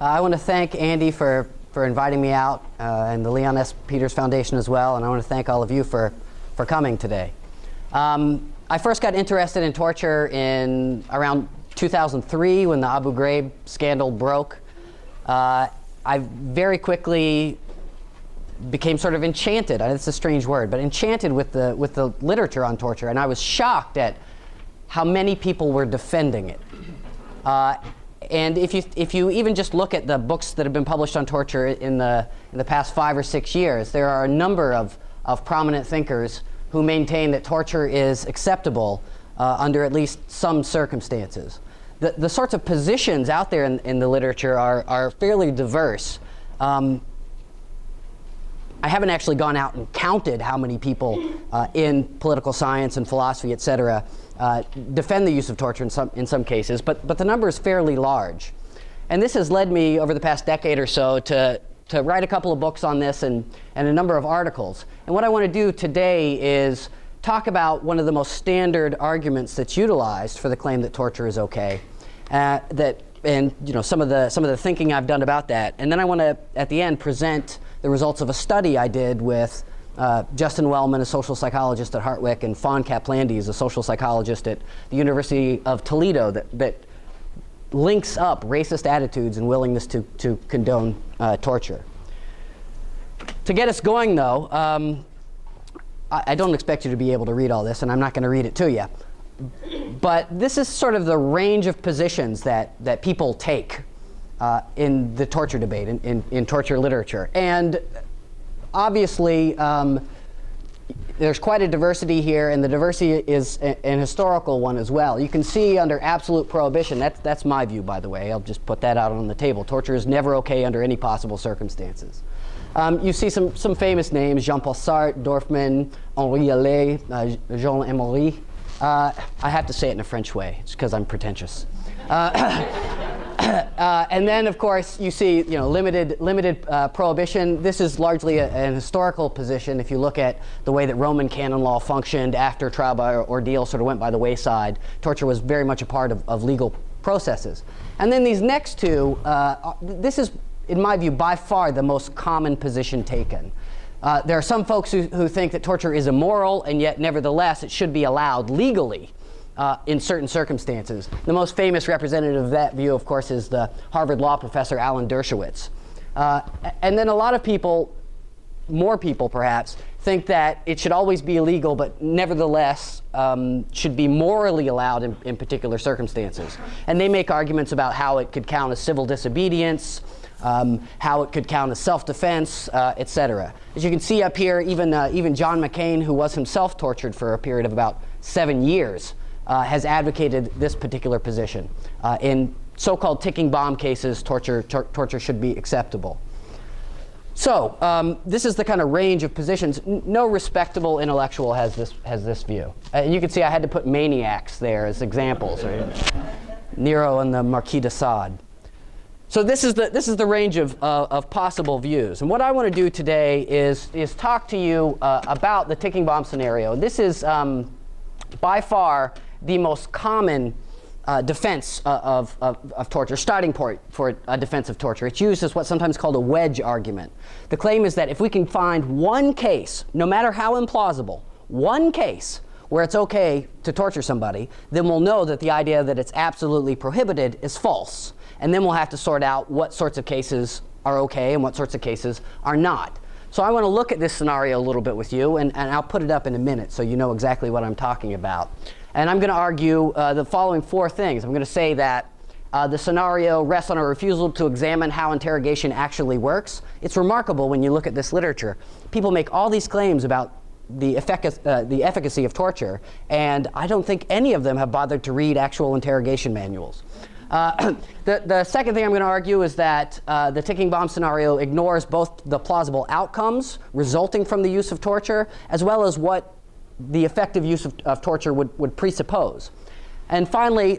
I want to thank Andy for inviting me out, and the Leon S. Peters Foundation as well, and I want to thank all of you for coming today. I first got interested in torture in around 2003 when the Abu Ghraib scandal broke. I very quickly became sort of enchanted, it's a strange word, but enchanted with the literature on torture, and I was shocked at how many people were defending it. And if you even just look at the books that have been published on torture in the past 5 or 6 years, there are a number of prominent thinkers who maintain that torture is acceptable under at least some circumstances. The sorts of positions out there in the literature are fairly diverse. I haven't actually gone out and counted how many people in political science and philosophy, et cetera, defend the use of torture in some cases, but the number is fairly large. And this has led me over the past decade or so to write a couple of books on this and a number of articles. And what I want to do today is talk about one of the most standard arguments that's utilized for the claim that torture is okay, and some of the thinking I've done about that. And then I want to, at the end, present the results of a study I did with Justin Wellman, a social psychologist at Hartwick, and Fawn Kaplandes, a social psychologist at the University of Toledo, that links up racist attitudes and willingness to condone torture. To get us going, though, I don't expect you to be able to read all this, and I'm not going to read it to you. But this is sort of the range of positions that people take in the torture debate, in torture literature. And obviously, there's quite a diversity here, and the diversity is an historical one as well. You can see under absolute prohibition, that's my view, by the way. I'll just put that out on the table. Torture is never okay under any possible circumstances. You see some famous names: Jean-Paul Sartre, Dorfman, Henri Alais, Jean Emery. I have to say it in a French way. It's because I'm pretentious. And then, of course, you see, limited prohibition. This is largely an historical position. If you look at the way that Roman canon law functioned after trial by ordeal sort of went by the wayside, torture was very much a part of legal processes. And then these next two, this is, in my view, by far the most common position taken. There are some folks who think that torture is immoral, and yet, nevertheless, it should be allowed legally in certain circumstances. The most famous representative of that view, of course, is the Harvard law professor Alan Dershowitz. And then a lot of people, more people perhaps, think that it should always be illegal, but nevertheless should be morally allowed in particular circumstances. And they make arguments about how it could count as civil disobedience, how it could count as self-defense, et cetera. As you can see up here, even John McCain, who was himself tortured for a period of about 7 years, has advocated this particular position. In so-called ticking bomb cases, torture should be acceptable. So this is the kind of range of positions. No respectable intellectual has this view. And you can see I had to put maniacs there as examples, right? Nero and the Marquis de Sade. So this is the range of possible views. And what I want to do today is talk to you about the ticking bomb scenario. This is by far the most common defense of torture, starting point for a defense of torture. It's used as what's sometimes called a wedge argument. The claim is that if we can find one case, no matter how implausible, one case where it's okay to torture somebody, then we'll know that the idea that it's absolutely prohibited is false. And then we'll have to sort out what sorts of cases are okay and what sorts of cases are not. So I want to look at this scenario a little bit with you, and I'll put it up in a minute so you know exactly what I'm talking about. And I'm going to argue the following 4 things. I'm going to say that the scenario rests on a refusal to examine how interrogation actually works. It's remarkable when you look at this literature. People make all these claims about the efficacy of torture, and I don't think any of them have bothered to read actual interrogation manuals. The second thing I'm going to argue is that the ticking bomb scenario ignores both the plausible outcomes resulting from the use of torture, as well as what the effective use of torture would presuppose. And finally,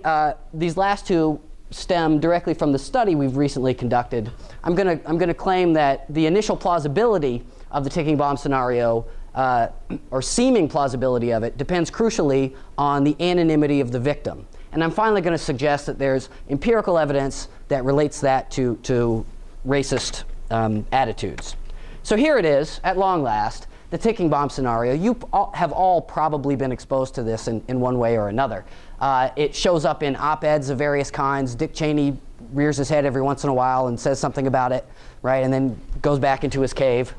these last two stem directly from the study we've recently conducted. I'm going to claim that the initial plausibility of the ticking bomb scenario, or seeming plausibility of it, depends crucially on the anonymity of the victim. And I'm finally going to suggest that there's empirical evidence that relates that to racist attitudes. So here it is, at long last, the ticking bomb scenario. You have all probably been exposed to this in one way or another. It shows up in op-eds of various kinds. Dick Cheney rears his head every once in a while and says something about it, right, and then goes back into his cave.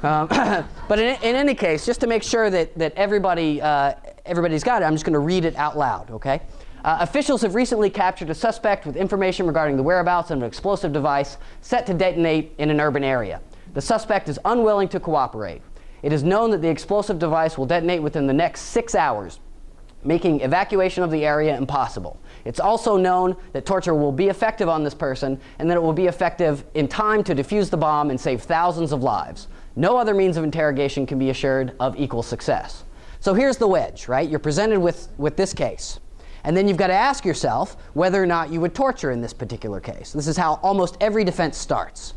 But in any case, just to make sure that everybody's got it, I'm just going to read it out loud, okay? Officials have recently captured a suspect with information regarding the whereabouts of an explosive device set to detonate in an urban area. The suspect is unwilling to cooperate. It is known that the explosive device will detonate within the next 6 hours, making evacuation of the area impossible. It's also known that torture will be effective on this person and that it will be effective in time to defuse the bomb and save thousands of lives. No other means of interrogation can be assured of equal success. So here's the wedge, right? You're presented with this case. And then you've got to ask yourself whether or not you would torture in this particular case. This is how almost every defense starts.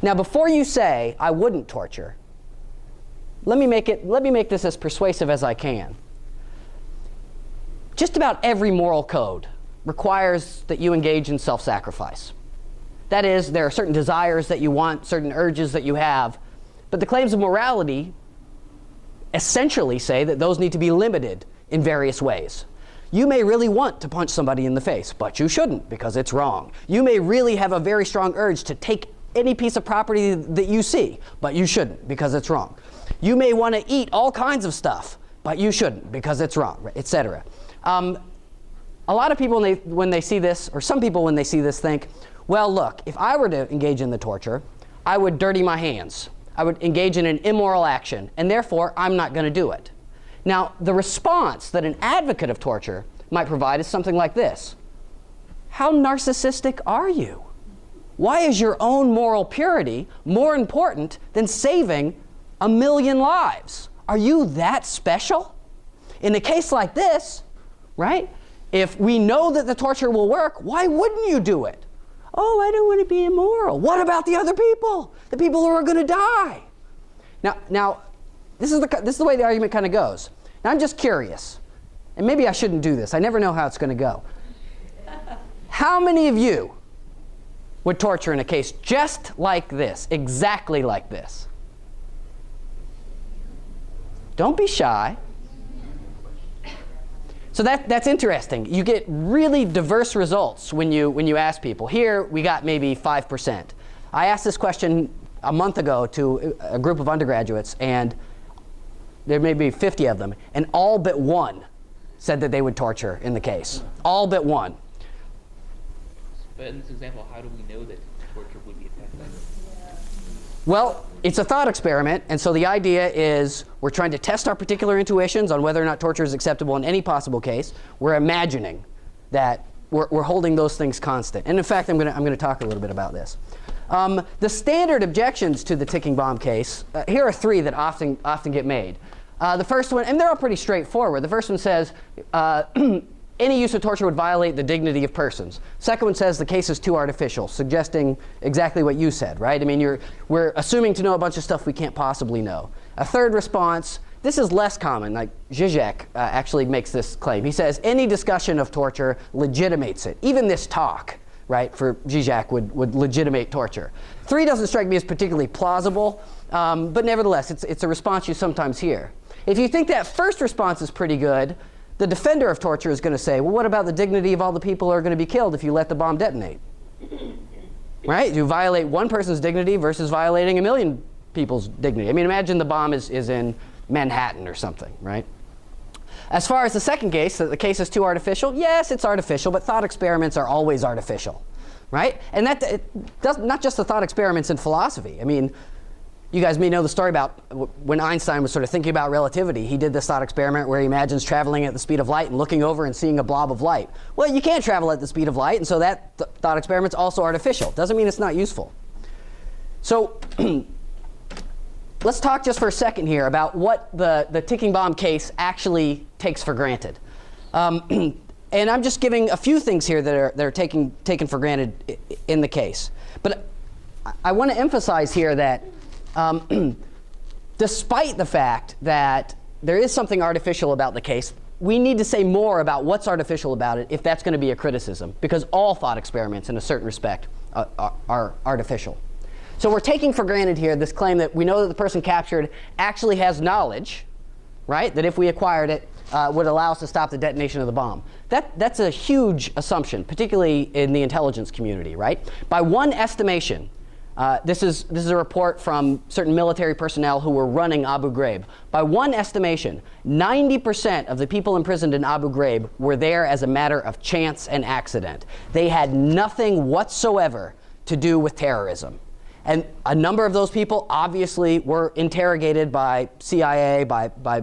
Now, before you say, I wouldn't torture, let me make this as persuasive as I can. Just about every moral code requires that you engage in self-sacrifice. That is, there are certain desires that you want, certain urges that you have, but the claims of morality essentially say that those need to be limited in various ways. You may really want to punch somebody in the face, but you shouldn't because it's wrong. You may really have a very strong urge to take any piece of property that you see, but you shouldn't because it's wrong. You may want to eat all kinds of stuff, but you shouldn't because it's wrong, etc. A lot of people, when they see this, or some people when they see this think, well, look, if I were to engage in the torture, I would dirty my hands. I would engage in an immoral action, and therefore I'm not going to do it. Now, the response that an advocate of torture might provide is something like this. How narcissistic are you? Why is your own moral purity more important than saving 1 million lives? Are you that special? In a case like this, right, if we know that the torture will work, why wouldn't you do it? Oh, I don't want to be immoral. What about the other people? The people who are going to die? Now, this is the way the argument kind of goes. Now, I'm just curious, and maybe I shouldn't do this. I never know how it's going to go. How many of you would torture in a case just like this, exactly like this? Don't be shy. So that's interesting. You get really diverse results when you ask people. Here, we got maybe 5%. I asked this question a month ago to a group of undergraduates, and there may be 50 of them, and all but one said that they would torture in the case. All but one. But in this example, how do we know that torture would be effective? Well, it's a thought experiment, and so the idea is we're trying to test our particular intuitions on whether or not torture is acceptable in any possible case. We're imagining that we're holding those things constant. And in fact, I'm going to talk a little bit about this. The standard objections to the ticking bomb case, here are 3 that often get made. The first one, and they're all pretty straightforward. The first one says, any use of torture would violate the dignity of persons. Second one says the case is too artificial, suggesting exactly what you said, right? I mean, we're assuming to know a bunch of stuff we can't possibly know. A third response, this is less common, like Zizek actually makes this claim. He says any discussion of torture legitimates it. Even this talk, right, for Zizek would legitimate torture. 3 doesn't strike me as particularly plausible, but nevertheless, it's a response you sometimes hear. If you think that first response is pretty good, the defender of torture is going to say, well, what about the dignity of all the people who are going to be killed if you let the bomb detonate? Right? You violate one person's dignity versus violating 1 million people's dignity. I mean, imagine the bomb is in Manhattan or something, right? As far as the second case, that the case is too artificial, yes, it's artificial, but thought experiments are always artificial, right? And not just the thought experiments in philosophy. I mean, you guys may know the story about when Einstein was sort of thinking about relativity. He did this thought experiment where he imagines traveling at the speed of light and looking over and seeing a blob of light. Well, you can't travel at the speed of light, and so that thought experiment's also artificial. Doesn't mean it's not useful. So let's talk just for a second here about what the ticking bomb case actually takes for granted. And I'm just giving a few things here that are taken for granted in the case. But I want to emphasize here that despite the fact that there is something artificial about the case. We need to say more about what's artificial about it if that's going to be a criticism, because all thought experiments in a certain respect are artificial. So we're taking for granted here this claim that we know that the person captured actually has knowledge, right? That if we acquired it, would allow us to stop the detonation of the bomb. That's a huge assumption, particularly in the intelligence community, right? By one estimation, this is a report from certain military personnel who were running Abu Ghraib. By one estimation, 90% of the people imprisoned in Abu Ghraib were there as a matter of chance and accident. They had nothing whatsoever to do with terrorism. And a number of those people obviously were interrogated by CIA, by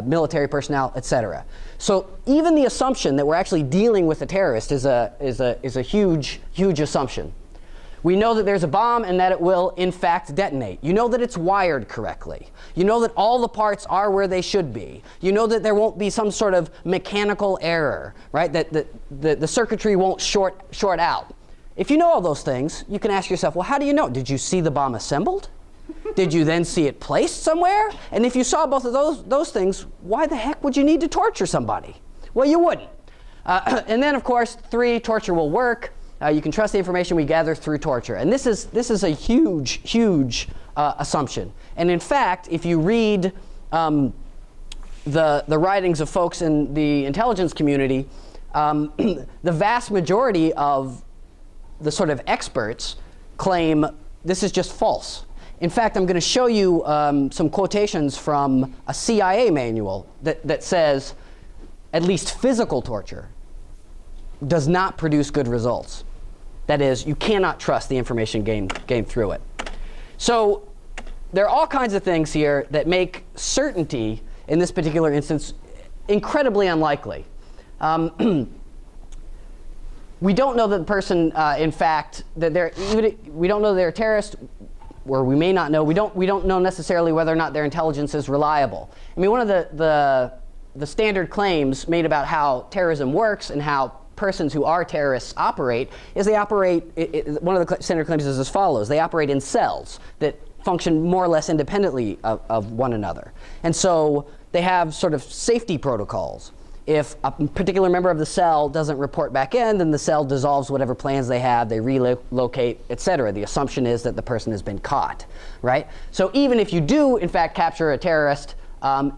military personnel, etc. So even the assumption that we're actually dealing with a terrorist is a huge, huge assumption. We know that there's a bomb and that it will, in fact, detonate. You know that it's wired correctly. You know that all the parts are where they should be. You know that there won't be some sort of mechanical error, right? That the circuitry won't short out. If you know all those things, you can ask yourself, well, how do you know? Did you see the bomb assembled? Did you then see it placed somewhere? And if you saw both of those things, why the heck would you need to torture somebody? Well, you wouldn't. And then, of course, 3, torture will work. You can trust the information we gather through torture. And this is a huge, huge assumption. And in fact, if you read the writings of folks in the intelligence community, the vast majority of the sort of experts claim this is just false. In fact, I'm going to show you some quotations from a CIA manual that says at least physical torture does not produce good results. That is, you cannot trust the information gained through it. So there are all kinds of things here that make certainty, in this particular instance, incredibly unlikely. We don't know that the person, in fact, that we don't know they're a terrorist, or we may not know. We don't know necessarily whether or not their intelligence is reliable. I mean, one of the standard claims made about how terrorism works and how persons who are terrorists operate is they operate. One of the standard claims is as follows: they operate in cells that function more or less independently of one another, and so they have sort of safety protocols. If a particular member of the cell doesn't report back in, then the cell dissolves whatever plans they have, they relocate, etc. The assumption is that the person has been caught, right? So even if you do, in fact, capture a terrorist,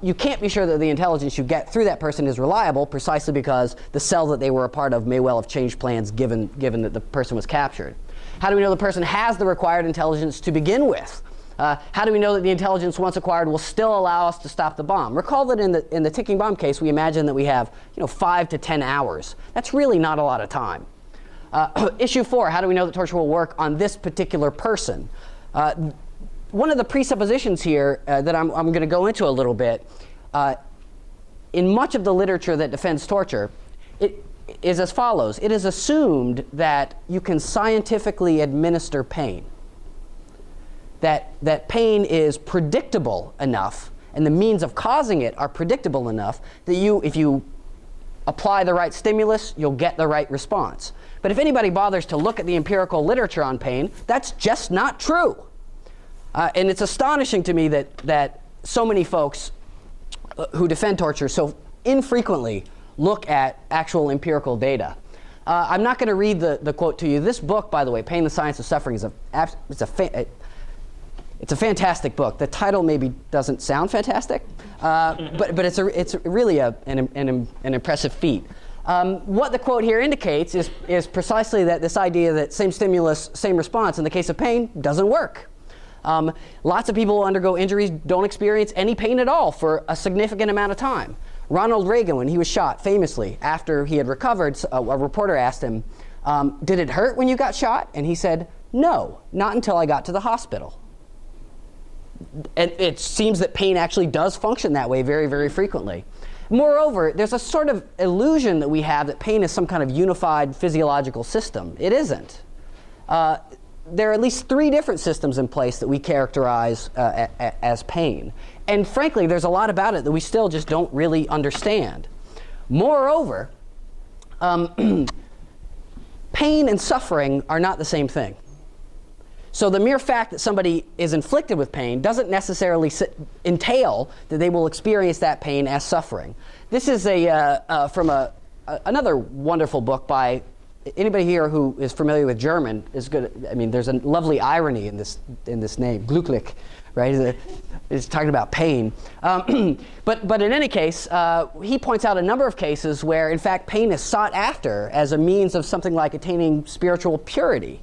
you can't be sure that the intelligence you get through that person is reliable, precisely because the cell that they were a part of may well have changed plans given that the person was captured. How do we know the person has the required intelligence to begin with? How do we know that the intelligence once acquired will still allow us to stop the bomb? Recall that in the ticking bomb case, we imagine that we have 5 to 10 hours. That's really not a lot of time. Issue 4, how do we know that torture will work on this particular person? One of the presuppositions here that I'm going to go into a little bit, in much of the literature that defends torture, it is as follows. It is assumed that you can scientifically administer pain. That pain is predictable enough, and the means of causing it are predictable enough that if you apply the right stimulus, you'll get the right response. But if anybody bothers to look at the empirical literature on pain, that's just not true. And it's astonishing to me that so many folks who defend torture so infrequently look at actual empirical data. I'm not going to read the quote to you. This book, by the way, Pain, the Science of Suffering, it's a fantastic book. The title maybe doesn't sound fantastic, but it's really an impressive feat. What the quote here indicates is precisely that this idea that same stimulus, same response in the case of pain doesn't work. Lots of people who undergo injuries don't experience any pain at all for a significant amount of time. Ronald Reagan, when he was shot, famously, after he had recovered, a reporter asked him, did it hurt when you got shot? And he said, no, not until I got to the hospital. And it seems that pain actually does function that way very, very frequently. Moreover, there's a sort of illusion that we have that pain is some kind of unified physiological system. It isn't. There are at least 3 different systems in place that we characterize as pain. And frankly, there's a lot about it that we still just don't really understand. Moreover, pain and suffering are not the same thing. So the mere fact that somebody is inflicted with pain doesn't necessarily entail that they will experience that pain as suffering. This is from another wonderful book by anybody here who is familiar with German is good. I mean, there's a lovely irony in this name, Glücklich, right? It's talking about pain. But in any case, he points out a number of cases where, in fact, pain is sought after as a means of something like attaining spiritual purity,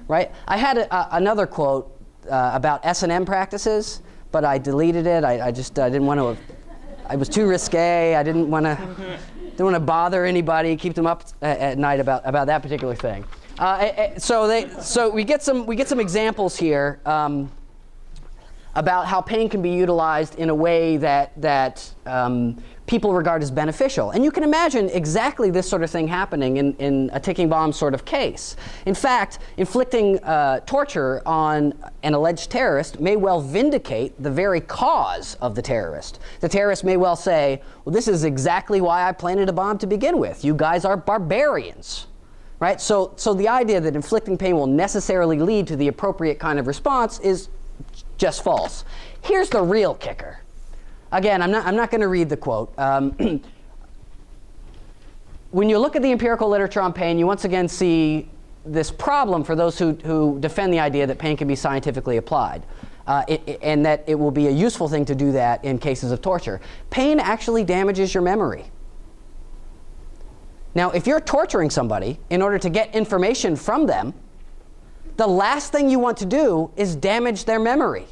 right? I had another quote about S&M practices, but I deleted it. I just didn't want to. I was too risque. I didn't want to bother anybody, keep them up at night about that particular thing. So we get some examples here about how pain can be utilized in a way that people regard as beneficial. And you can imagine exactly this sort of thing happening in a ticking bomb sort of case. In fact, inflicting torture on an alleged terrorist may well vindicate the very cause of the terrorist. The terrorist may well say, well, this is exactly why I planted a bomb to begin with. You guys are barbarians. Right? So the idea that inflicting pain will necessarily lead to the appropriate kind of response is just false. Here's the real kicker. Again, I'm not going to read the quote. When you look at the empirical literature on pain, you once again see this problem for those who defend the idea that pain can be scientifically applied, and that it will be a useful thing to do that in cases of torture. Pain actually damages your memory. Now, if you're torturing somebody in order to get information from them, the last thing you want to do is damage their memory.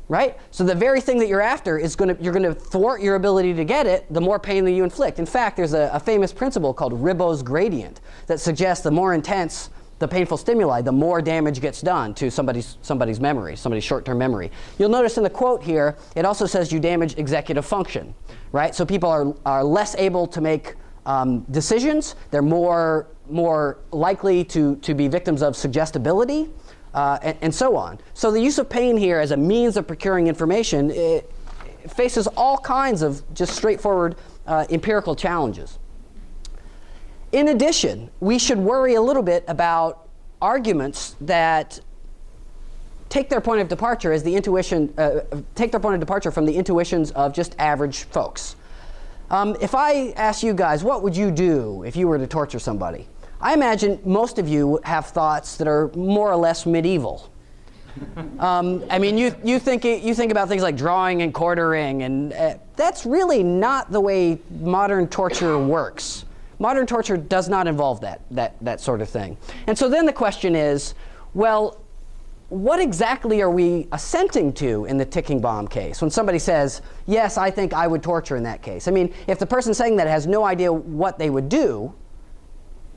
Right? So the very thing that you're after is you're going to thwart your ability to get it the more pain that you inflict. In fact, there's a famous principle called Ribot's gradient that suggests the more intense the painful stimuli, the more damage gets done to somebody's memory, somebody's short-term memory. You'll notice in the quote here, it also says you damage executive function. Right? So people are less able to make decisions. They're more likely to be victims of suggestibility. And so on. So the use of pain here as a means of procuring information it faces all kinds of just straightforward empirical challenges. In addition, we should worry a little bit about arguments that take their point of departure as the intuition, take their point of departure from the intuitions of just average folks. If I ask you guys, what would you do if you were to torture somebody? I imagine most of you have thoughts that are more or less medieval. I mean, you think about things like drawing and quartering, and that's really not the way modern torture works. Modern torture does not involve that sort of thing. And so then the question is, well, what exactly are we assenting to in the ticking bomb case? When somebody says, yes, I think I would torture in that case. I mean, if the person saying that has no idea what they would do,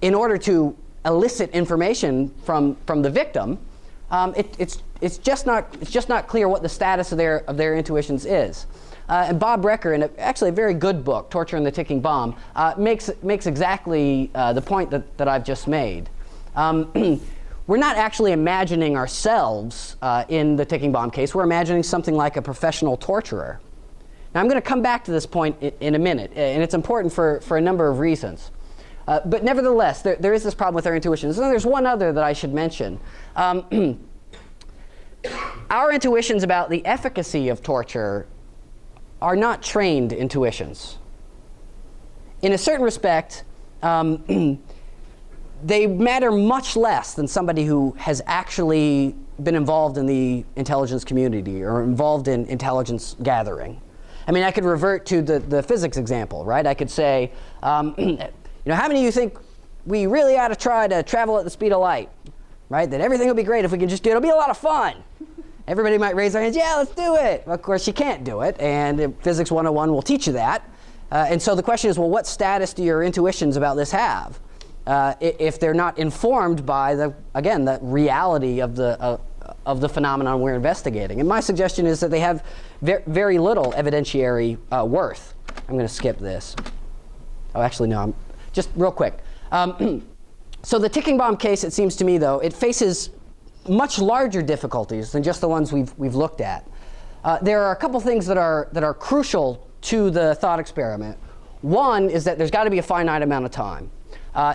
in order to elicit information from the victim, it's just not clear what the status of their intuitions is. And Bob Recker, in actually a very good book, Torture and the Ticking Bomb, makes exactly the point that I've just made. We're not actually imagining ourselves in the ticking bomb case. We're imagining something like a professional torturer. Now, I'm going to come back to this point in a minute, and it's important for a number of reasons. But nevertheless, there is this problem with our intuitions. And there's one other that I should mention. Our intuitions about the efficacy of torture are not trained intuitions. In a certain respect, they matter much less than somebody who has actually been involved in the intelligence community or involved in intelligence gathering. I mean, I could revert to the physics example, right? I could say, how many of you think we really ought to try to travel at the speed of light, right? That everything will be great if we can just do it. It'll be a lot of fun. Everybody might raise their hands, yeah, let's do it. Well, of course, you can't do it, and Physics 101 will teach you that. And so the question is, well, what status do your intuitions about this have? If they're not informed by, the reality of the phenomenon we're investigating. And my suggestion is that they have very little evidentiary worth. I'm going to skip this. Oh, actually, no. Just real quick. So the ticking bomb case, it seems to me, though, it faces much larger difficulties than just the ones we've looked at. There are a couple things that are crucial to the thought experiment. One is that there's got to be a finite amount of time.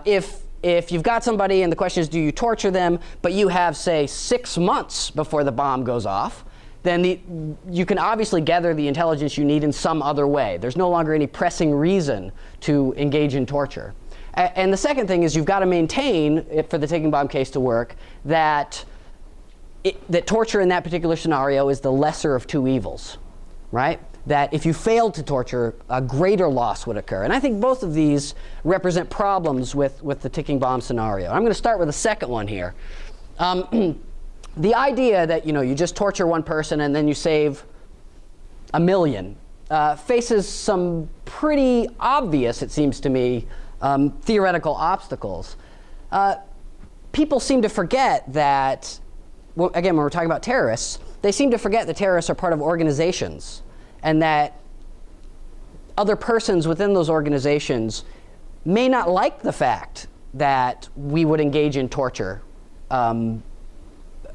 If if you've got somebody and the question is, do you torture them, but you have, say, 6 months before the bomb goes off, then you can obviously gather the intelligence you need in some other way. There's no longer any pressing reason to engage in torture. And the second thing is you've got to maintain, for the ticking bomb case to work, that torture in that particular scenario is the lesser of two evils, right? That if you failed to torture, a greater loss would occur. And I think both of these represent problems with the ticking bomb scenario. I'm going to start with the second one here. The idea that you just torture one person and then you save 1 million faces some pretty obvious, it seems to me, theoretical obstacles. People seem to forget that, well, again, when we're talking about terrorists, they seem to forget that terrorists are part of organizations, and that other persons within those organizations may not like the fact that we would engage in torture.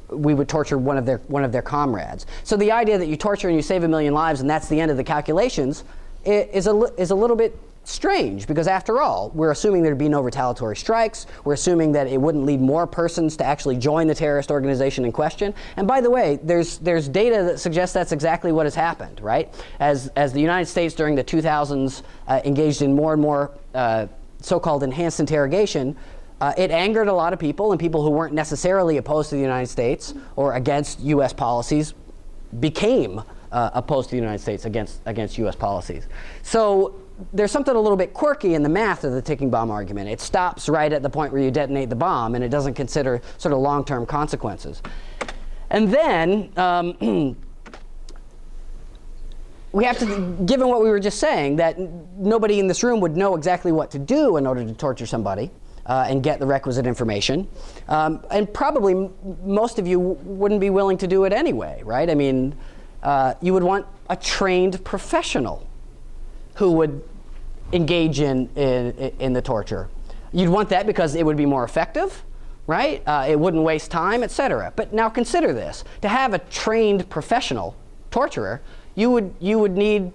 We would torture one of their comrades. So the idea that you torture and you save 1 million lives and that's the end of the calculations is a little bit strange, because after all, we're assuming there'd be no retaliatory strikes. We're assuming that it wouldn't lead more persons to actually join the terrorist organization in question. And by the way, there's data that suggests that's exactly what has happened, right? As the United States during the 2000s engaged in more and more so-called enhanced interrogation, it angered a lot of people, and people who weren't necessarily opposed to the United States or against U.S. policies became opposed to the United States against U.S. policies. So there's something a little bit quirky in the math of the ticking bomb argument. It stops right at the point where you detonate the bomb, and it doesn't consider sort of long-term consequences. And then we have to, given what we were just saying, that nobody in this room would know exactly what to do in order to torture somebody and get the requisite information. And probably most of you wouldn't be willing to do it anyway, right? I mean, you would want a trained professional who would engage in the torture. You'd want that because it would be more effective, right? It wouldn't waste time, etc. But now consider this. To have a trained professional torturer, you would need,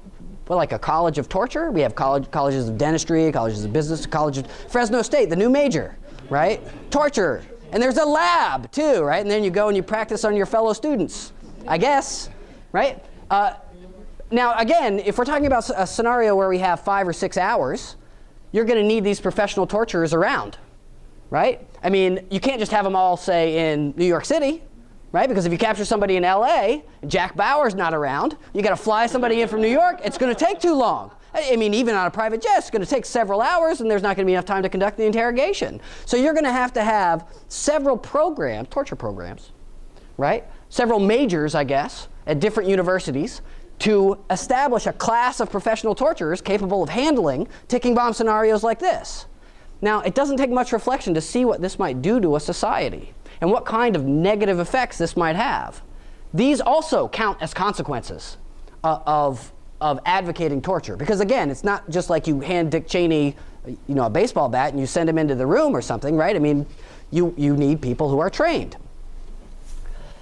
well, like a college of torture. We have colleges of dentistry, colleges of business, college of Fresno State, the new major, right? Torture. And there's a lab too, right? And then you go and you practice on your fellow students, I guess, right? Now, again, if we're talking about a scenario where we have 5 or 6 hours, you're going to need these professional torturers around, right? I mean, you can't just have them all, say, in New York City, right? Because if you capture somebody in LA, and Jack Bauer's not around, you got to fly somebody in from New York, it's going to take too long. I mean, even on a private jet, it's going to take several hours, and there's not going to be enough time to conduct the interrogation. So you're going to have several programs, torture programs, right? Several majors, I guess, at different universities, to establish a class of professional torturers capable of handling ticking bomb scenarios like this. Now, it doesn't take much reflection to see what this might do to a society and what kind of negative effects this might have. These also count as consequences of advocating torture, because again, it's not just like you hand Dick Cheney, a baseball bat and you send him into the room or something, right? I mean, you need people who are trained.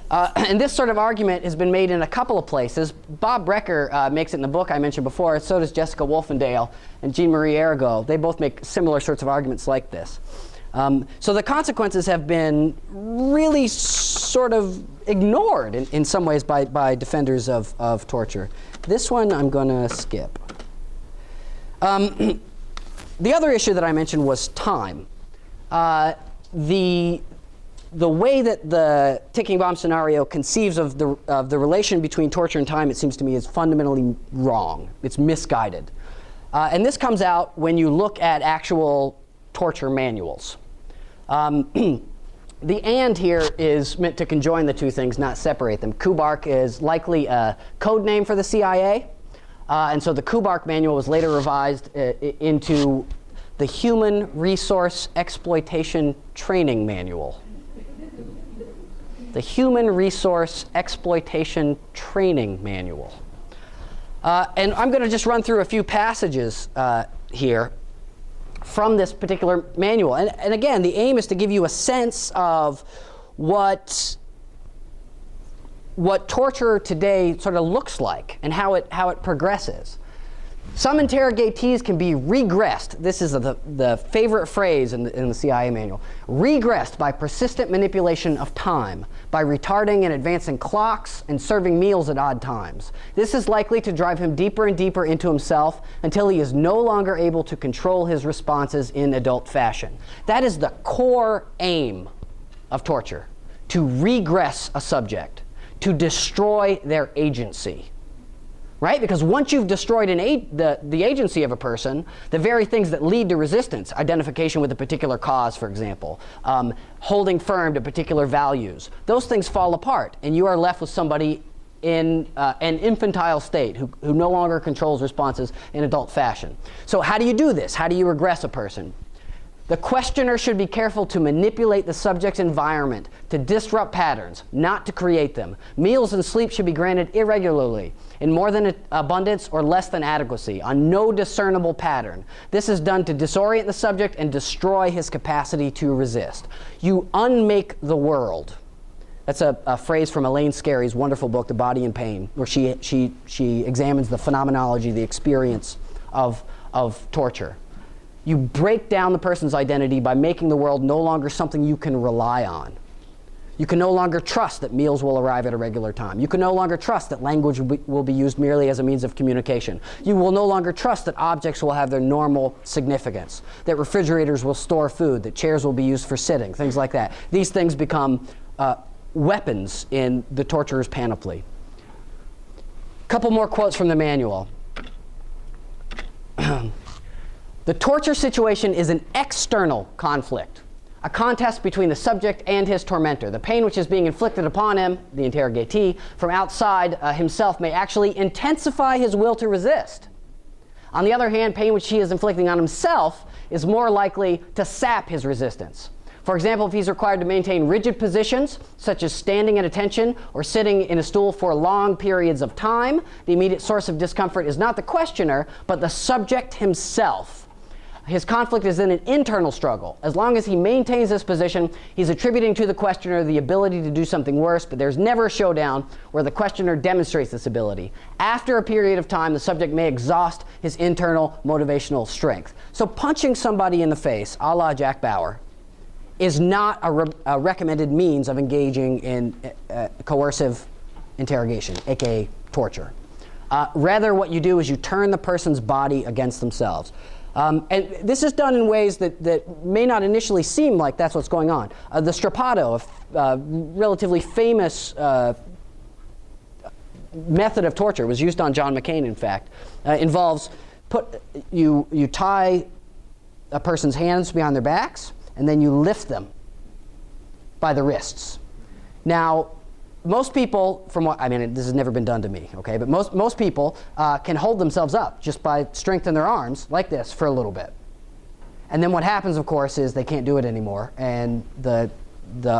And this sort of argument has been made in a couple of places. Bob Brecker makes it in the book I mentioned before. So does Jessica Wolfendale and Jean-Marie Arago. They both make similar sorts of arguments like this. So the consequences have been really sort of ignored in some ways by defenders of torture. This one I'm going to skip. The other issue that I mentioned was time. The way that the ticking bomb scenario conceives of the relation between torture and time, it seems to me, is fundamentally wrong. It's misguided. And this comes out when you look at actual torture manuals. The "and" here is meant to conjoin the two things, not separate them. Kubark is likely a code name for the CIA. And so the Kubark manual was later revised into the Human Resource Exploitation Training Manual. The Human Resource Exploitation Training Manual. And I'm going to just run through a few passages here from this particular manual. And again, the aim is to give you a sense of what torture today sort of looks like and how it progresses. Some interrogatees can be regressed. This is the favorite phrase in the CIA manual. Regressed by persistent manipulation of time, by retarding and advancing clocks and serving meals at odd times. This is likely to drive him deeper and deeper into himself until he is no longer able to control his responses in adult fashion. That is the core aim of torture, to regress a subject, to destroy their agency. Right? Because once you've destroyed the agency of a person, the very things that lead to resistance, identification with a particular cause, for example, holding firm to particular values, those things fall apart, and you are left with somebody in an infantile state who no longer controls responses in adult fashion. So how do you do this? How do you regress a person? The questioner should be careful to manipulate the subject's environment, to disrupt patterns, not to create them. Meals and sleep should be granted irregularly, in more than abundance or less than adequacy, on no discernible pattern. This is done to disorient the subject and destroy his capacity to resist. You unmake the world. That's a phrase from Elaine Scarry's wonderful book, The Body in Pain, where she examines the phenomenology, the experience of torture. You break down the person's identity by making the world no longer something you can rely on. You can no longer trust that meals will arrive at a regular time. You can no longer trust that language will be used merely as a means of communication. You will no longer trust that objects will have their normal significance, that refrigerators will store food, that chairs will be used for sitting, things like that. These things become weapons in the torturer's panoply. A couple more quotes from the manual. The torture situation is an external conflict, a contest between the subject and his tormentor. The pain which is being inflicted upon him, the interrogatee, from outside himself may actually intensify his will to resist. On the other hand, pain which he is inflicting on himself is more likely to sap his resistance. For example, if he's required to maintain rigid positions, such as standing at attention or sitting in a stool for long periods of time, the immediate source of discomfort is not the questioner, but the subject himself. His conflict is in an internal struggle. As long as he maintains this position, he's attributing to the questioner the ability to do something worse, but there's never a showdown where the questioner demonstrates this ability. After a period of time, the subject may exhaust his internal motivational strength. So punching somebody in the face, a la Jack Bauer, is not a recommended means of engaging in coercive interrogation, aka torture. Rather, what you do is you turn the person's body against themselves. And this is done in ways that may not initially seem like that's what's going on. The strappado, a relatively famous method of torture, was used on John McCain, in fact, involves you tie a person's hands behind their backs, and then you lift them by the wrists. Now, most people, from what, I mean, this has never been done to me, okay, but most people can hold themselves up just by strengthening their arms like this for a little bit. And then what happens, of course, is they can't do it anymore, and the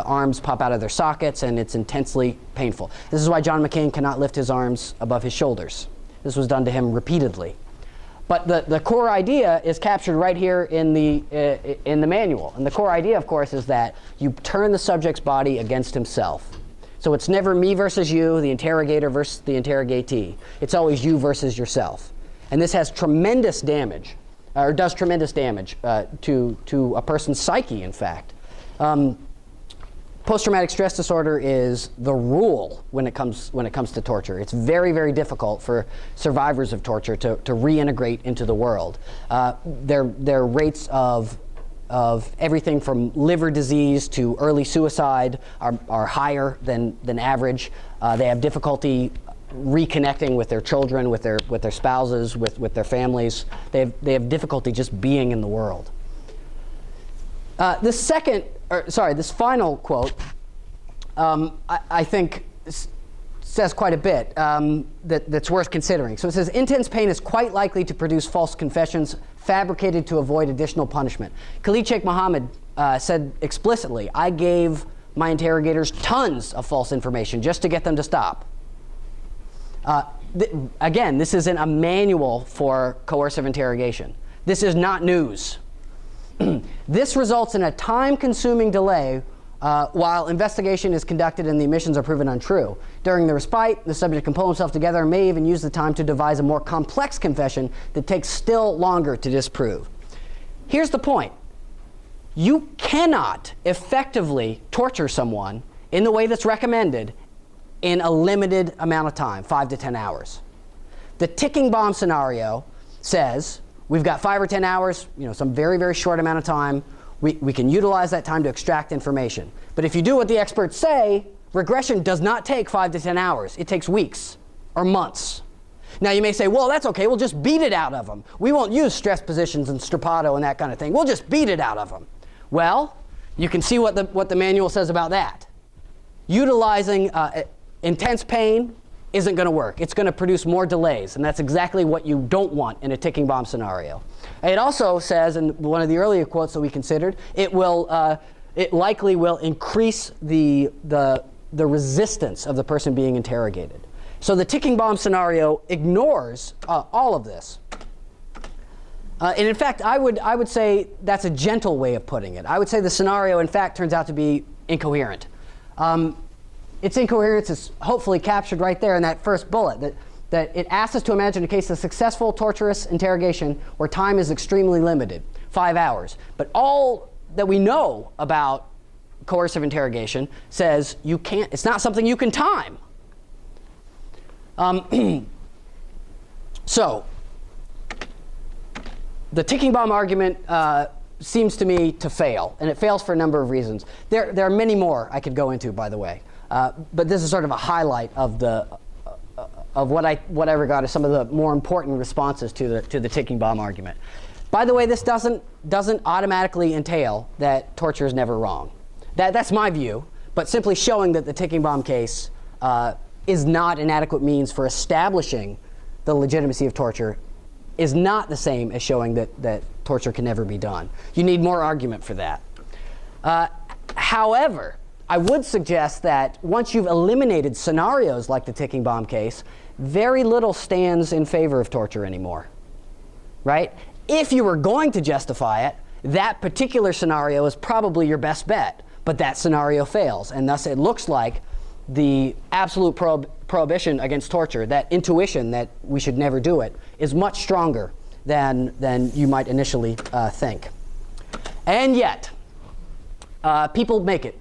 arms pop out of their sockets, and it's intensely painful. This is why John McCain cannot lift his arms above his shoulders. This was done to him repeatedly. But the core idea is captured right here in the manual. And the core idea, of course, is that you turn the subject's body against himself. So it's never me versus you, the interrogator versus the interrogatee. It's always you versus yourself. And this has tremendous damage, or does tremendous damage to a person's psyche, in fact. Post-traumatic stress disorder is the rule when it comes to torture. It's very, very difficult for survivors of torture to reintegrate into the world. Their rates of everything from liver disease to early suicide are higher than average. They have difficulty reconnecting with their children, with their spouses, with their families. They have difficulty just being in the world. This final quote, I think says quite a bit that's worth considering. So it says, intense pain is quite likely to produce false confessions fabricated to avoid additional punishment. Khalid Sheikh Mohammed said explicitly, I gave my interrogators tons of false information just to get them to stop. Again, this isn't a manual for coercive interrogation. This is not news. This results in a time-consuming delay while investigation is conducted and the admissions are proven untrue. During the respite, the subject can pull himself together and may even use the time to devise a more complex confession that takes still longer to disprove. Here's the point. You cannot effectively torture someone in the way that's recommended in a limited amount of time, 5 to 10 hours. The ticking bomb scenario says we've got 5 or 10 hours, some very, very short amount of time. We can utilize that time to extract information. But if you do what the experts say, regression does not take 5 to 10 hours. It takes weeks or months. Now you may say, well, that's okay. We'll just beat it out of them. We won't use stress positions and strapato and that kind of thing. We'll just beat it out of them. Well, you can see what the manual says about that. Utilizing intense pain isn't going to work. It's going to produce more delays, and that's exactly what you don't want in a ticking bomb scenario. It also says, in one of the earlier quotes that we considered, it likely will increase the resistance of the person being interrogated. So the ticking bomb scenario ignores all of this. And in fact, I would say that's a gentle way of putting it. I would say the scenario, in fact, turns out to be incoherent. Its incoherence is hopefully captured right there in that first bullet, that it asks us to imagine a case of successful torturous interrogation where time is extremely limited, 5 hours. But all that we know about coercive interrogation says it's not something you can time. So the ticking bomb argument seems to me to fail, and it fails for a number of reasons. There are many more I could go into, by the way. But this is sort of a highlight of what I regard as some of the more important responses to the ticking bomb argument. By the way, this doesn't automatically entail that torture is never wrong. That's my view, but simply showing that the ticking bomb case is not an adequate means for establishing the legitimacy of torture is not the same as showing that torture can never be done. You need more argument for that. However, I would suggest that once you've eliminated scenarios like the ticking bomb case, very little stands in favor of torture anymore, right? If you were going to justify it, that particular scenario is probably your best bet, but that scenario fails, and thus it looks like the absolute prohibition against torture, that intuition that we should never do it, is much stronger than you might initially think. And yet, people make it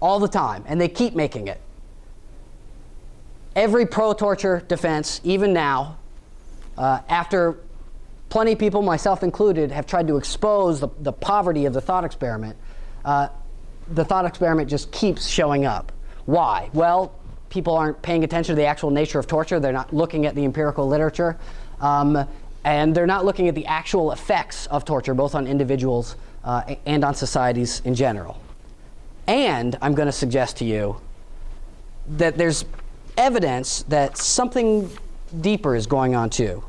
all the time, and they keep making it. Every pro-torture defense, even now, after plenty of people, myself included, have tried to expose the poverty of the thought experiment, the thought experiment just keeps showing up. Why? Well, people aren't paying attention to the actual nature of torture. They're not looking at the empirical literature. And they're not looking at the actual effects of torture, both on individuals and on societies in general. And I'm going to suggest to you that there's evidence that something deeper is going on too.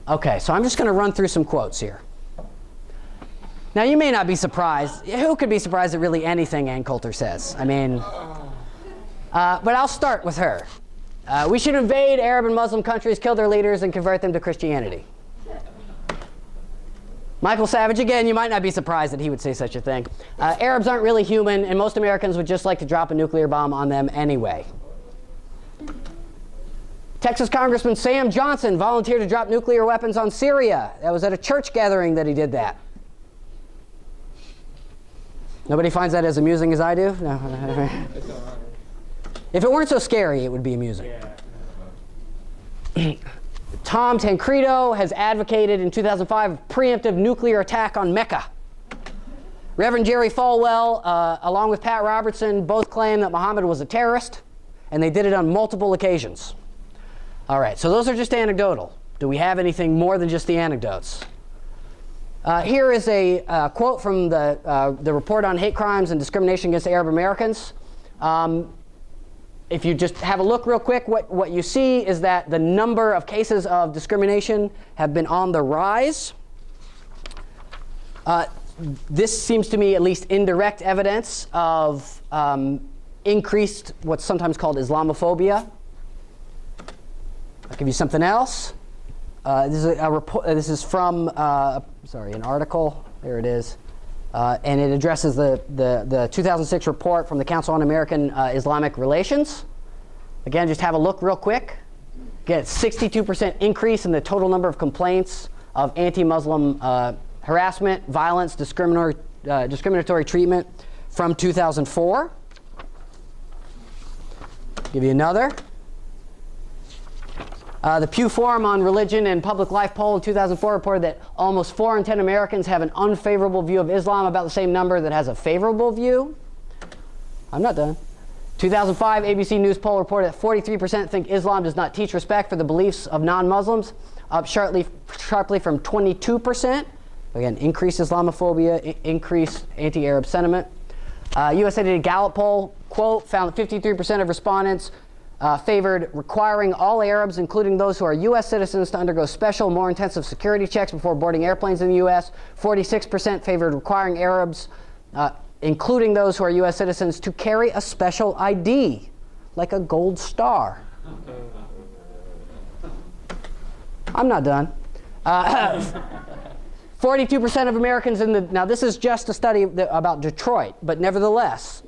Okay, so I'm just going to run through some quotes here. Now, you may not be surprised. Who could be surprised at really anything Ann Coulter says? I mean, but I'll start with her. We should invade Arab and Muslim countries, kill their leaders, and convert them to Christianity. Michael Savage, again, you might not be surprised that he would say such a thing. Arabs aren't really human, and most Americans would just like to drop a nuclear bomb on them anyway. Texas Congressman Sam Johnson volunteered to drop nuclear weapons on Syria. That was at a church gathering that he did that. Nobody finds that as amusing as I do? No. If it weren't so scary, it would be amusing. Tom Tancredo has advocated in 2005 a preemptive nuclear attack on Mecca. Reverend Jerry Falwell, along with Pat Robertson, both claim that Muhammad was a terrorist, and they did it on multiple occasions. All right, so those are just anecdotal. Do we have anything more than just the anecdotes? Here is a quote from the report on hate crimes and discrimination against Arab Americans. If you just have a look real quick, what you see is that the number of cases of discrimination have been on the rise. This seems to me at least indirect evidence of increased what's sometimes called Islamophobia. I'll give you something else. This is a report. This is from an article. There it is. And it addresses the 2006 report from the Council on American Islamic Relations. Again, just have a look real quick. Again, 62% increase in the total number of complaints of anti-Muslim harassment, violence, discriminatory treatment from 2004. Give you another. The Pew Forum on Religion and Public Life poll in 2004 reported that almost 4 in 10 Americans have an unfavorable view of Islam, about the same number that has a favorable view. I'm not done. 2005 ABC News poll reported that 43% think Islam does not teach respect for the beliefs of non-Muslims, up sharply from 22%. Again, increased Islamophobia, increased anti-Arab sentiment. USA Today Gallup poll, quote, found that 53% of respondents favored requiring all Arabs, including those who are U.S. citizens, to undergo special, more intensive security checks before boarding airplanes in the U.S. 46% favored requiring Arabs, including those who are U.S. citizens, to carry a special ID, like a gold star. I'm not done. 42% of Americans now this is just a study about Detroit, but nevertheless,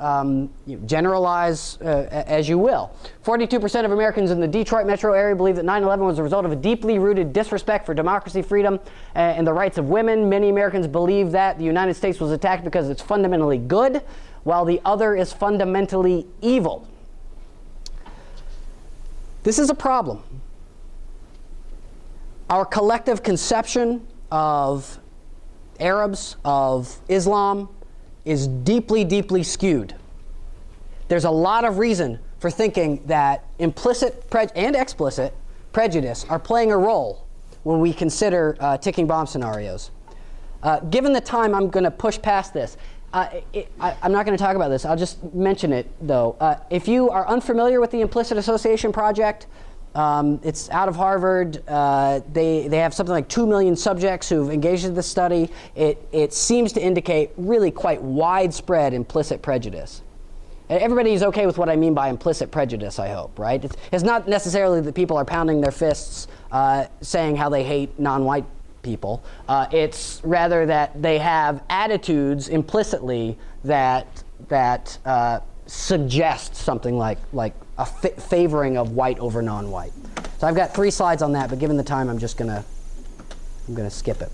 generalize as you will. 42% of Americans in the Detroit metro area believe that 9/11 was a result of a deeply rooted disrespect for democracy, freedom, and the rights of women. Many Americans believe that the United States was attacked because it's fundamentally good, while the other is fundamentally evil. This is a problem. Our collective conception of Arabs, of Islam, is deeply, deeply skewed. There's a lot of reason for thinking that implicit and explicit prejudice are playing a role when we consider ticking bomb scenarios. Given the time, I'm going to push past this. I'm not going to talk about this. I'll just mention it, though. If you are unfamiliar with the Implicit Association Project, it's out of Harvard. They have something like 2 million subjects who've engaged in this study. It seems to indicate really quite widespread implicit prejudice. And everybody's okay with what I mean by implicit prejudice, I hope, right? It's not necessarily that people are pounding their fists saying how they hate non-white people. It's rather that they have attitudes implicitly that suggest something like a favoring of white over non-white. So I've got 3 slides on that, but given the time, I'm gonna skip it.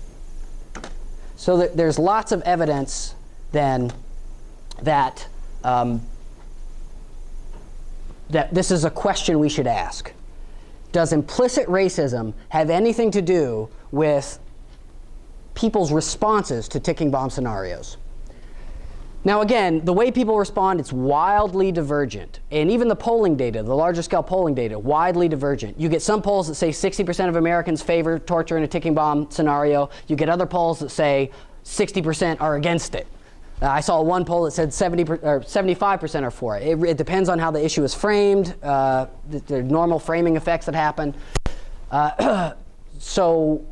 So there's lots of evidence then that that this is a question we should ask. Does implicit racism have anything to do with people's responses to ticking bomb scenarios? Now again, the way people respond, it's wildly divergent. And even the polling data, the larger scale polling data, widely divergent. You get some polls that say 60% of Americans favor torture in a ticking bomb scenario. You get other polls that say 60% are against it. I saw one poll that said 75% are for it. It depends on how the issue is framed, the normal framing effects that happen. So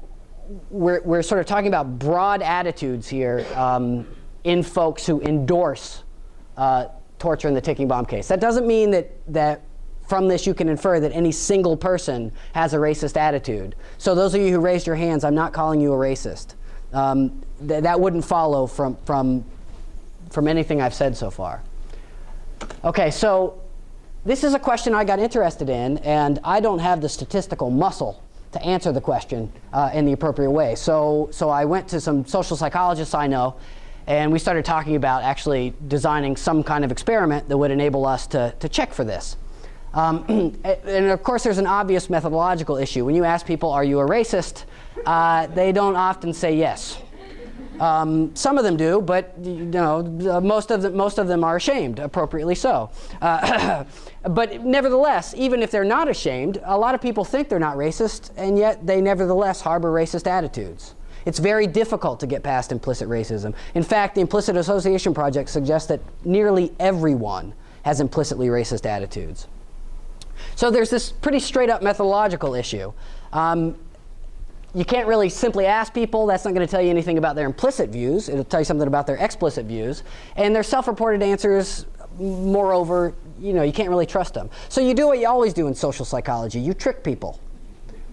we're sort of talking about broad attitudes here in folks who endorse torture in the ticking bomb case. That doesn't mean that from this you can infer that any single person has a racist attitude. So those of you who raised your hands, I'm not calling you a racist. That wouldn't follow from anything I've said so far. Okay, so this is a question I got interested in, and I don't have the statistical muscle to answer the question in the appropriate way. So I went to some social psychologists I know, and we started talking about actually designing some kind of experiment that would enable us to check for this. And of course, there's an obvious methodological issue. When you ask people, are you a racist? They don't often say yes. Some of them do, but most of them are ashamed, appropriately so. But nevertheless, even if they're not ashamed, a lot of people think they're not racist, and yet they nevertheless harbor racist attitudes. It's very difficult to get past implicit racism. In fact, the Implicit Association Project suggests that nearly everyone has implicitly racist attitudes. So there's this pretty straight up methodological issue. You can't really simply ask people. That's not going to tell you anything about their implicit views. It'll tell you something about their explicit views. And their self-reported answers, moreover, you can't really trust them. So you do what you always do in social psychology. You trick people.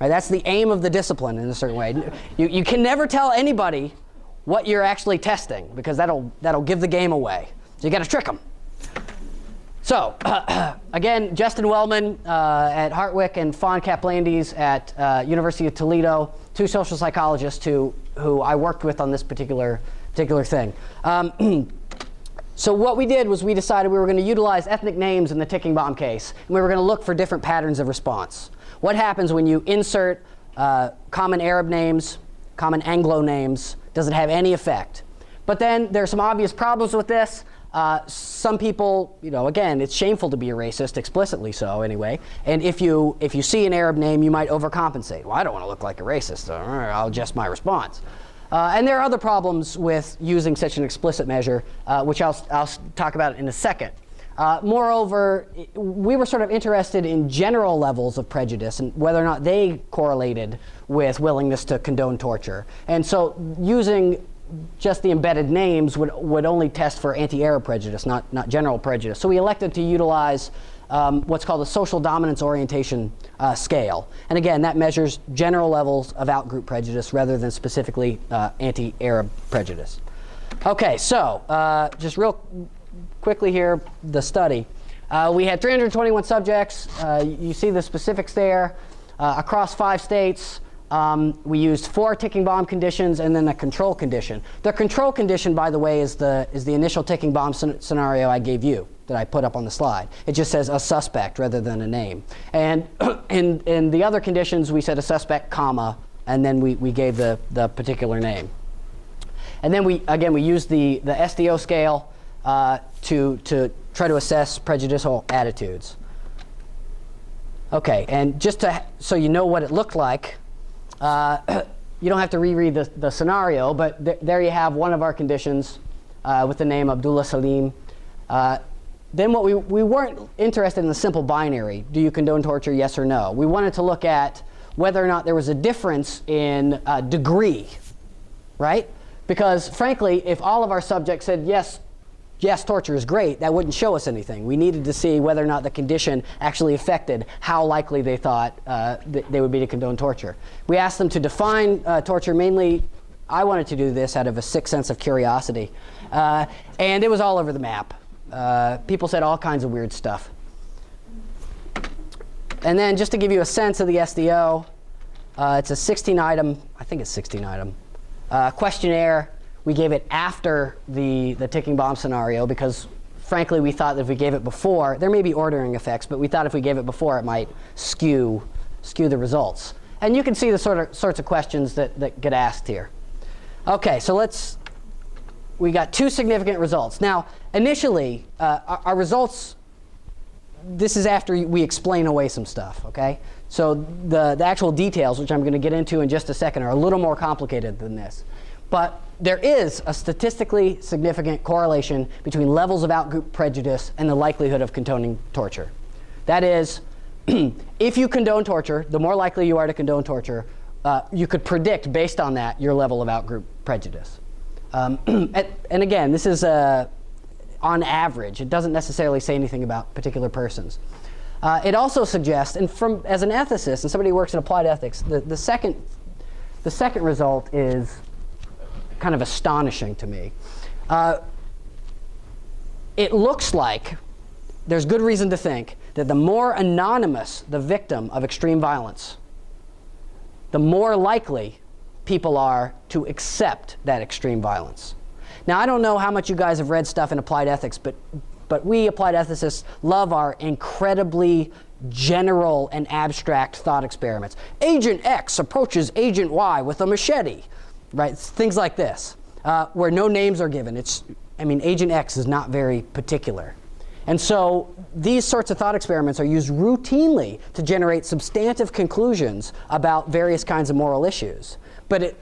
Right? That's the aim of the discipline in a certain way. You can never tell anybody what you're actually testing, because that'll give the game away. So you got to trick them. So again, Justin Wellman at Hartwick and Fawn Kaplandes at University of Toledo, two social psychologists who I worked with on this particular thing. So what we did was we decided we were going to utilize ethnic names in the ticking bomb case, and we were going to look for different patterns of response. What happens when you insert common Arab names, common Anglo names? Does it have any effect? But then there are some obvious problems with this. Some people, again, it's shameful to be a racist, explicitly so anyway. And if you see an Arab name, you might overcompensate. Well, I don't want to look like a racist, so I'll adjust my response. And there are other problems with using such an explicit measure, which I'll talk about in a second. Moreover, we were sort of interested in general levels of prejudice and whether or not they correlated with willingness to condone torture. And so using just the embedded names would only test for anti-Arab prejudice, not general prejudice. So we elected to utilize what's called a social dominance orientation scale. And again, that measures general levels of outgroup prejudice rather than specifically anti-Arab prejudice. Okay, so just real quickly here, the study. We had 321 subjects. You see the specifics there. Across 5 states. We used 4 ticking bomb conditions and then a control condition. The control condition, by the way, is the initial ticking bomb scenario I gave you that I put up on the slide. It just says a suspect rather than a name. And in the other conditions, we said a suspect, comma, and then we gave the particular name. And then we used the SDO scale to try to assess prejudicial attitudes. Okay, and just so you know what it looked like, you don't have to reread the scenario, but there you have one of our conditions with the name Abdullah Salim. Then what we weren't interested in the simple binary, do you condone torture, yes or no. We wanted to look at whether or not there was a difference in degree, right? Because frankly, if all of our subjects said yes, torture is great, that wouldn't show us anything. We needed to see whether or not the condition actually affected how likely they thought they would be to condone torture. We asked them to define torture. Mainly, I wanted to do this out of a sick sense of curiosity. And it was all over the map. People said all kinds of weird stuff. And then just to give you a sense of the SDO, it's a 16-item, I think it's 16-item, questionnaire. We gave it after the ticking bomb scenario because, frankly, we thought that if we gave it before, there may be ordering effects, but we thought if we gave it before, it might skew the results. And you can see the sorts of questions that get asked here. Okay, so we got 2 significant results. Now, initially, our results, this is after we explain away some stuff, okay? So the actual details, which I'm going to get into in just a second, are a little more complicated than this. But there is a statistically significant correlation between levels of outgroup prejudice and the likelihood of condoning torture. That is, if you condone torture, the more likely you are to condone torture, you could predict based on that your level of outgroup prejudice. And again, this is on average. It doesn't necessarily say anything about particular persons. It also suggests, and as an ethicist and somebody who works in applied ethics, the second result is kind of astonishing to me. It looks like there's good reason to think that the more anonymous the victim of extreme violence, the more likely people are to accept that extreme violence. Now, I don't know how much you guys have read stuff in applied ethics, but we applied ethicists love our incredibly general and abstract thought experiments. Agent X approaches Agent Y with a machete. Right, things like this, where no names are given. Agent X is not very particular. And so these sorts of thought experiments are used routinely to generate substantive conclusions about various kinds of moral issues. But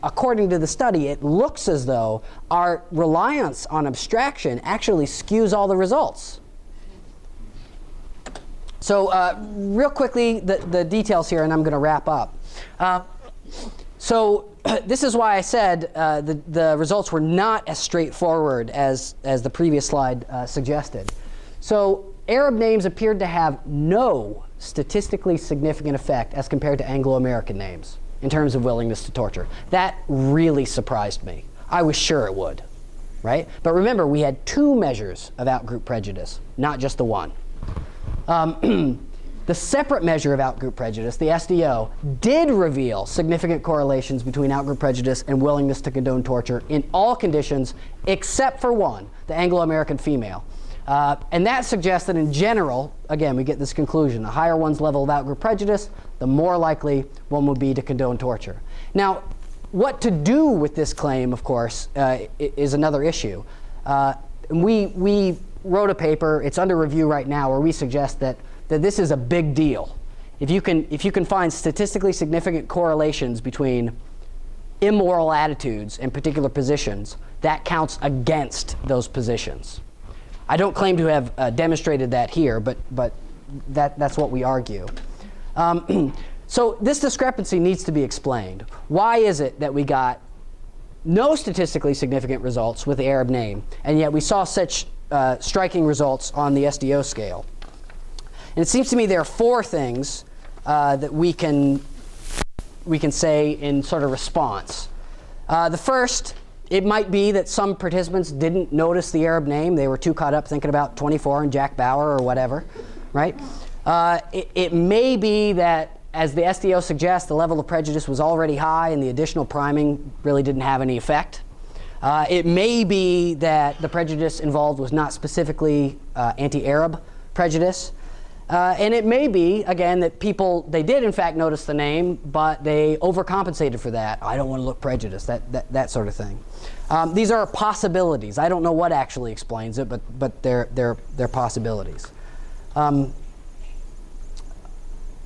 according to the study, it looks as though our reliance on abstraction actually skews all the results. So real quickly, the details here, and I'm going to wrap up. So this is why I said the results were not as straightforward as the previous slide suggested. So Arab names appeared to have no statistically significant effect as compared to Anglo-American names in terms of willingness to torture. That really surprised me. I was sure it would, right? But remember, we had 2 measures of outgroup prejudice, not just the one. The separate measure of outgroup prejudice, the SDO, did reveal significant correlations between outgroup prejudice and willingness to condone torture in all conditions except for one, the Anglo-American female. And that suggests that in general, again, we get this conclusion, the higher one's level of outgroup prejudice, the more likely one would be to condone torture. Now, what to do with this claim, of course, is another issue. We wrote a paper, it's under review right now, where we suggest that this is a big deal. If you can find statistically significant correlations between immoral attitudes and particular positions, that counts against those positions. I don't claim to have demonstrated that here, but that's what we argue. So this discrepancy needs to be explained. Why is it that we got no statistically significant results with the Arab name, and yet we saw such striking results on the SDO scale? And it seems to me there are 4 things that we can say in sort of response. The first, it might be that some participants didn't notice the Arab name. They were too caught up thinking about 24 and Jack Bauer or whatever, right? It may be that, as the SDO suggests, the level of prejudice was already high and the additional priming really didn't have any effect. It may be that the prejudice involved was not specifically anti-Arab prejudice. And it may be, again, that they did in fact notice the name, but they overcompensated for that. I don't want to look prejudiced, that sort of thing. These are possibilities. I don't know what actually explains it, but they're possibilities.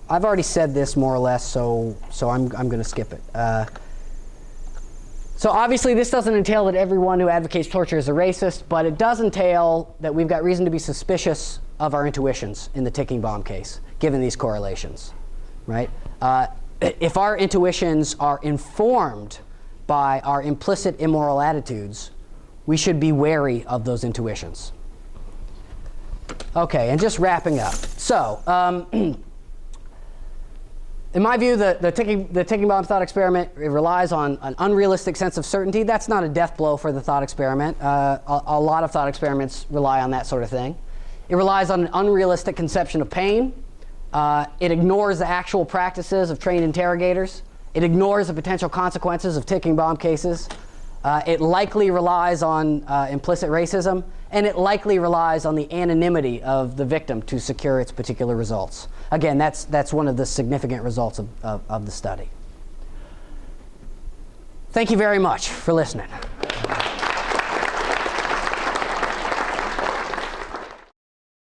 I've already said this more or less, so I'm going to skip it. So obviously this doesn't entail that everyone who advocates torture is a racist, but it does entail that we've got reason to be suspicious of our intuitions in the ticking bomb case, given these correlations, right? If our intuitions are informed by our implicit immoral attitudes, we should be wary of those intuitions. Okay, and just wrapping up. So, in my view, the ticking bomb thought experiment, it relies on an unrealistic sense of certainty. That's not a death blow for the thought experiment. A lot of thought experiments rely on that sort of thing. It relies on an unrealistic conception of pain. It ignores the actual practices of trained interrogators. It ignores the potential consequences of ticking bomb cases. It likely relies on implicit racism, and it likely relies on the anonymity of the victim to secure its particular results. Again, that's one of the significant results of the study. Thank you very much for listening.